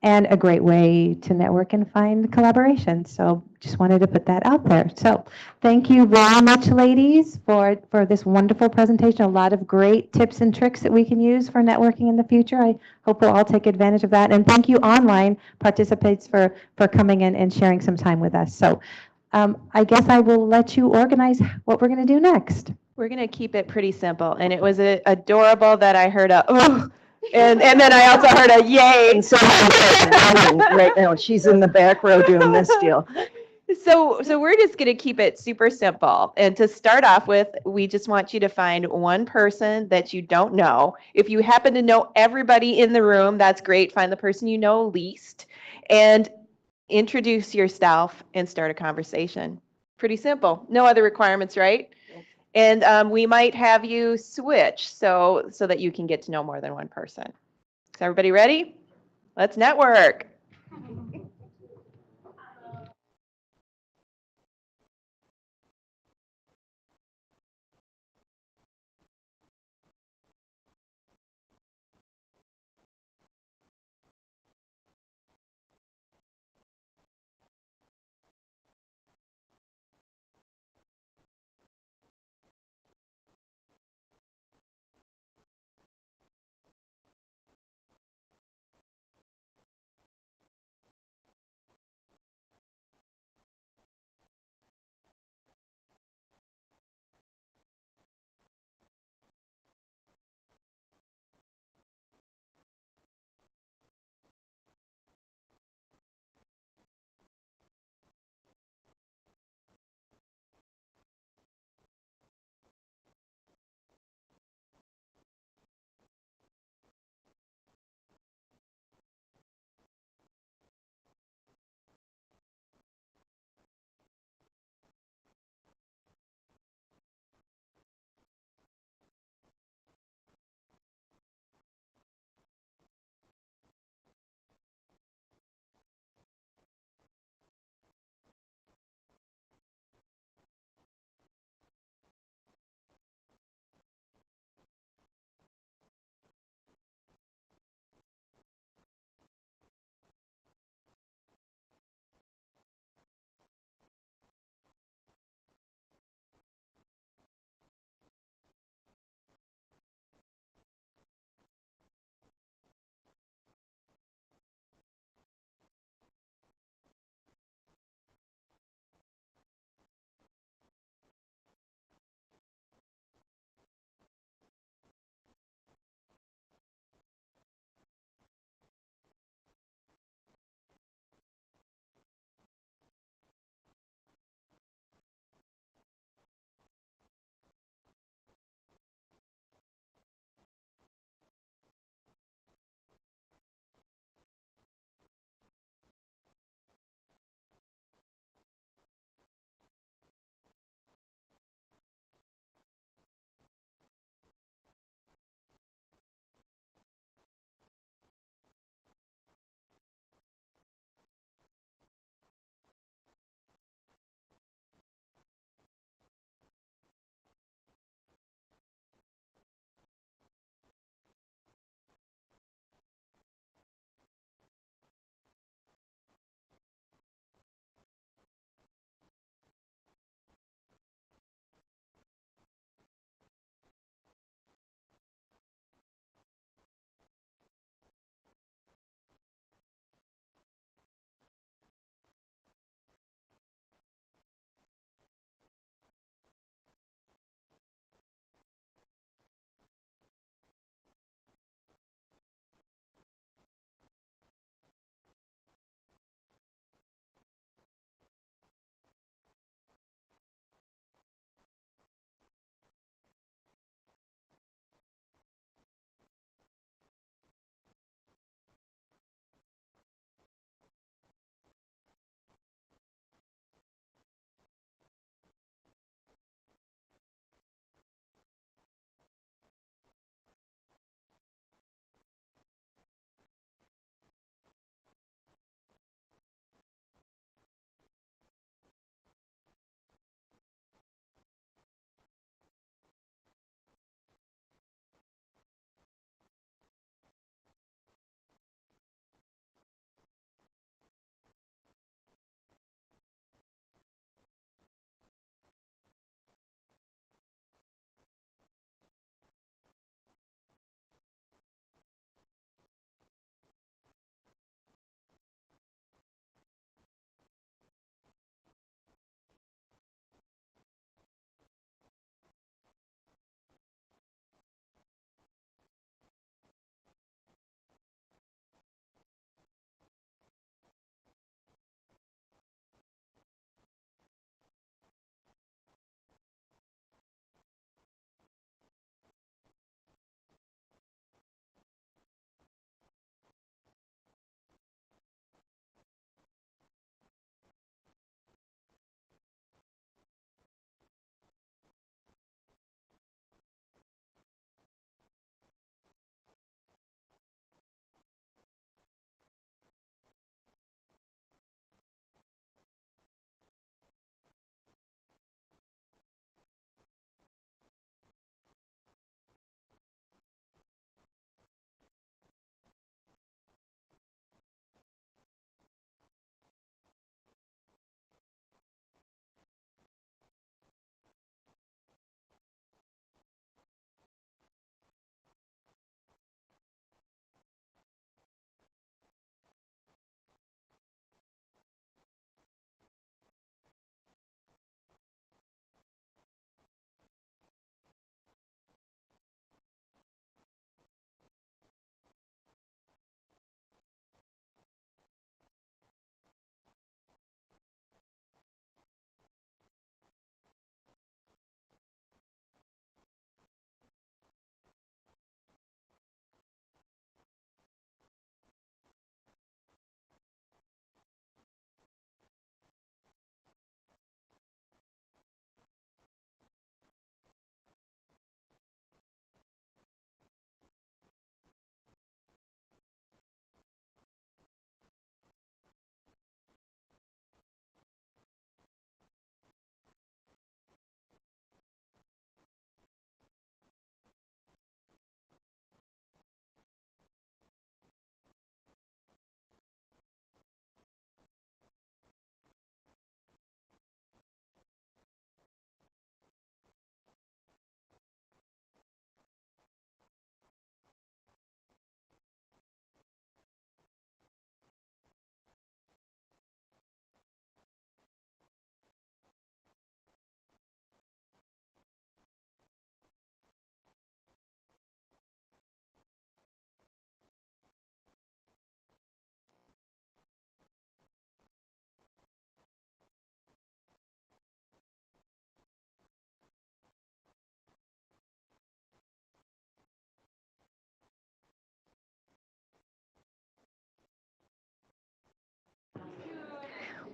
and a great way to network and find collaboration. So just wanted to put that out there. So thank you very much, ladies, for this wonderful presentation. A lot of great tips and tricks that we can use for networking in the future. I hope we'll all take advantage of that. And thank you, online participants, for coming in and sharing some time with us. So I guess I will let you organize what we're going to do next. We're going to keep it pretty simple. And it was adorable that I heard a, oh, and then I also heard a yay. And so right now, she's in the back row doing this deal. So we're just going to keep it super simple. And to start off with, we just want you to find one person that you don't know. If you happen to know everybody in the room, that's great. Find the person you know least and introduce yourself and start a conversation. Pretty simple. No other requirements, right? And we might have you switch so that you can get to know more than one person. Is everybody ready? Let's network.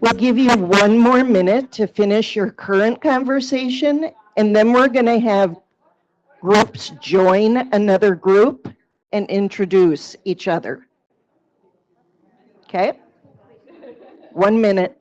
We'll give you 1 more minute to finish your current conversation, and then we're going to have groups join another group and introduce each other. Okay? 1 minute.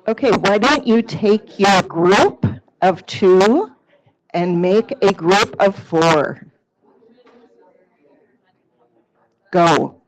Okay, why don't you take your group of 2 and make a group of 4. Go.